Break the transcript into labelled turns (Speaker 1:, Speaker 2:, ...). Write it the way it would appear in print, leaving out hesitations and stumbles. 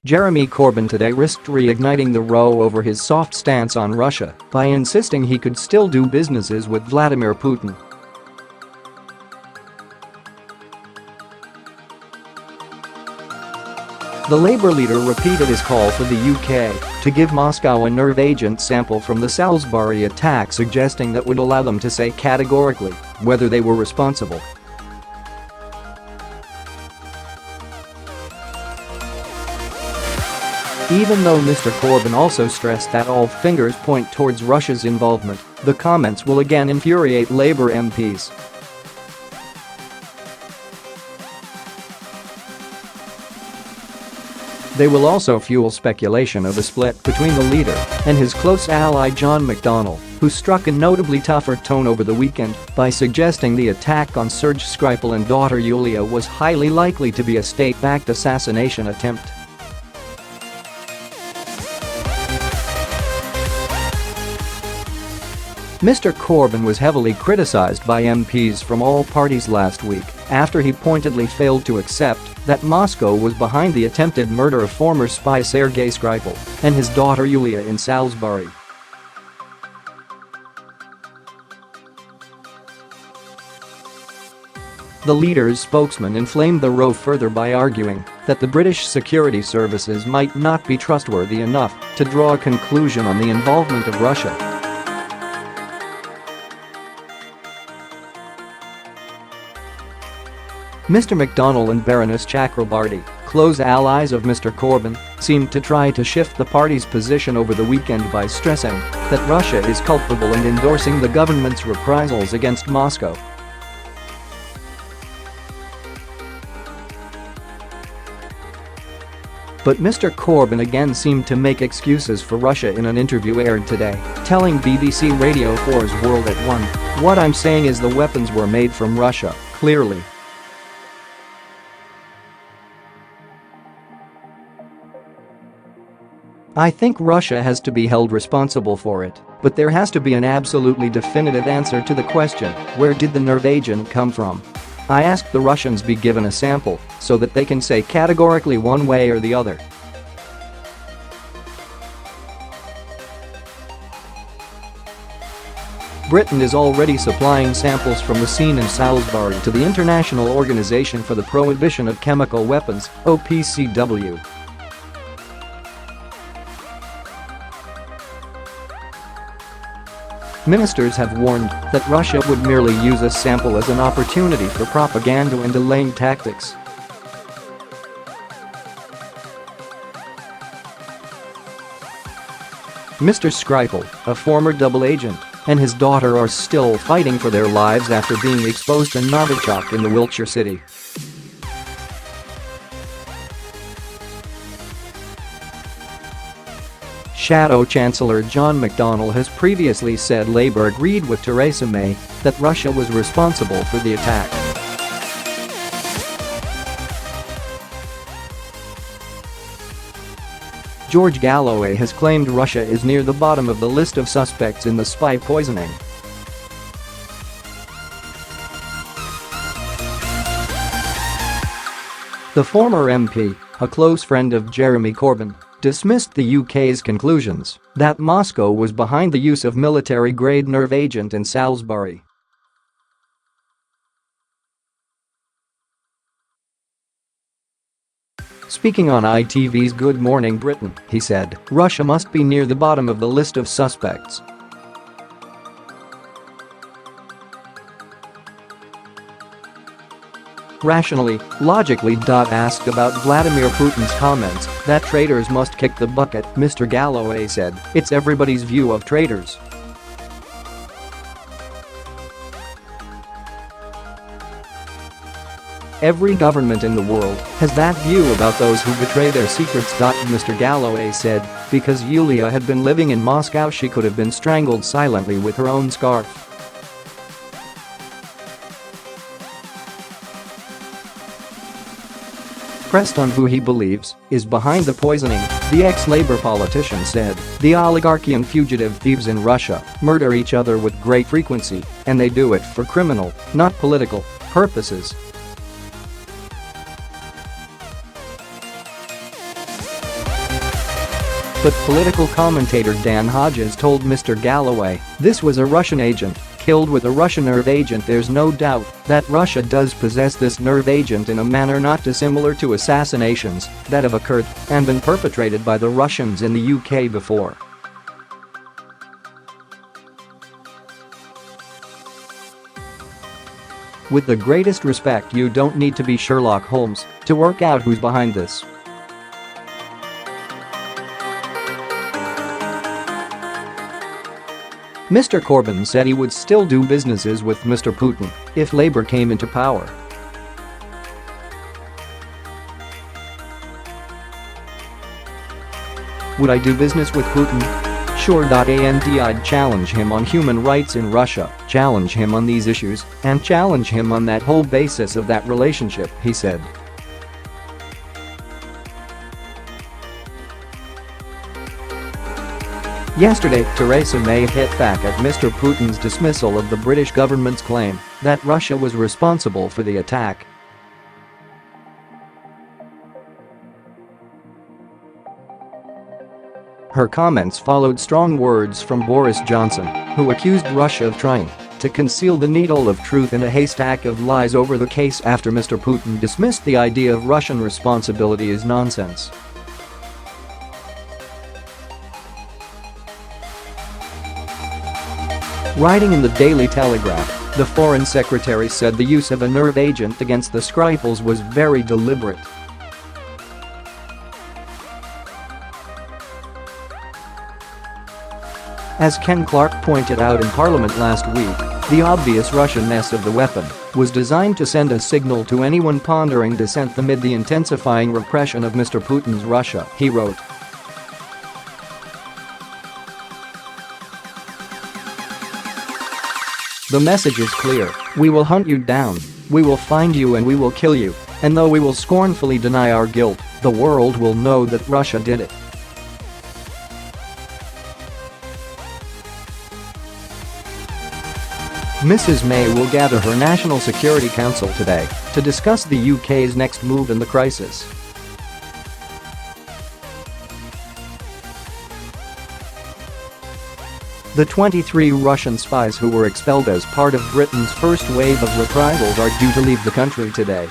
Speaker 1: Jeremy Corbyn today risked reigniting the row over his soft stance on Russia by insisting he could still do businesses with Vladimir Putin. The Labour leader repeated his call for the UK to give Moscow a nerve agent sample from the Salisbury attack, suggesting that would allow them to say categorically whether they were responsible. Even though Mr Corbyn also stressed that all fingers point towards Russia's involvement, the comments will again infuriate Labour MPs. They will also fuel speculation of a split between the leader and his close ally John McDonnell, who struck a notably tougher tone over the weekend by suggesting the attack on Serge Skripal and daughter Yulia was highly likely to be a state-backed assassination attempt. Mr Corbyn was heavily criticised by MPs from all parties last week after he pointedly failed to accept that Moscow was behind the attempted murder of former spy Sergei Skripal and his daughter Yulia in Salisbury. The leader's spokesman inflamed the row further by arguing that the British security services might not be trustworthy enough to draw a conclusion on the involvement of Russia. Mr McDonnell and Baroness Chakrabarti, close allies of Mr Corbyn, seemed to try to shift the party's position over the weekend by stressing that Russia is culpable and endorsing the government's reprisals against Moscow. But Mr Corbyn again seemed to make excuses for Russia in an interview aired today, telling BBC Radio 4's World at 1, "What I'm saying is the weapons were made from Russia, clearly. I think Russia has to be held responsible for it, but there has to be an absolutely definitive answer to the question, where did the nerve agent come from? I ask the Russians be given a sample so that they can say categorically one way or the other." Britain is already supplying samples from the scene in Salisbury to the International Organization for the Prohibition of Chemical Weapons, OPCW. Ministers have warned that Russia would merely use a sample as an opportunity for propaganda and delaying tactics. Mr Skripal, a former double agent, and his daughter are still fighting for their lives after being exposed in Novichok in the Wiltshire city. Shadow Chancellor John McDonnell has previously said Labour agreed with Theresa May that Russia was responsible for the attack. George Galloway has claimed Russia is near the bottom of the list of suspects in the spy poisoning. The former MP, a close friend of Jeremy Corbyn, dismissed the UK's conclusions that Moscow was behind the use of military-grade nerve agent in Salisbury. Speaking on ITV's Good Morning Britain, he said, "Russia must be near the bottom of the list of suspects." Rationally, logically. Asked about Vladimir Putin's comments that traitors must kick the bucket, Mr Galloway said, "It's everybody's view of traitors. Every government in the world has that view about those who betray their secrets." Mr Galloway said, because Yulia had been living in Moscow, she could have been strangled silently with her own scarf. Pressed on who he believes is behind the poisoning, the ex-Labour politician said, "The oligarchy and fugitive thieves in Russia murder each other with great frequency, and they do it for criminal, not political, purposes." but political commentator Dan Hodges told Mr Galloway, "This was a Russian agent, killed with a Russian nerve agent. There's no doubt that Russia does possess this nerve agent in a manner not dissimilar to assassinations that have occurred and been perpetrated by the Russians in the UK before." With the greatest respect, you don't need to be Sherlock Holmes to work out who's behind this. Mr Corbyn said he would still do businesses with Mr Putin if Labour came into power. Would I do business with Putin? Sure. And I'd challenge him on human rights in Russia, challenge him on these issues, and challenge him on that whole basis of that relationship, he said. Yesterday, Theresa May hit back at Mr Putin's dismissal of the British government's claim that Russia was responsible for the attack. Her comments followed strong words from Boris Johnson, who accused Russia of trying to conceal the needle of truth in a haystack of lies over the case after Mr Putin dismissed the idea of Russian responsibility as nonsense. Writing in the Daily Telegraph, the Foreign Secretary said the use of a nerve agent against the Skripals was very deliberate. As Ken Clark pointed out in Parliament last week, the obvious Russian-ness of the weapon was designed to send a signal to anyone pondering dissent amid the intensifying repression of Mr Putin's Russia, he wrote. The message is clear: we will hunt you down, we will find you and we will kill you, and though we will scornfully deny our guilt, the world will know that Russia did it. Mrs May will gather her National Security Council today to discuss the UK's next move in the crisis. The 23 Russian spies who were expelled as part of Britain's first wave of reprisals are due to leave the country today.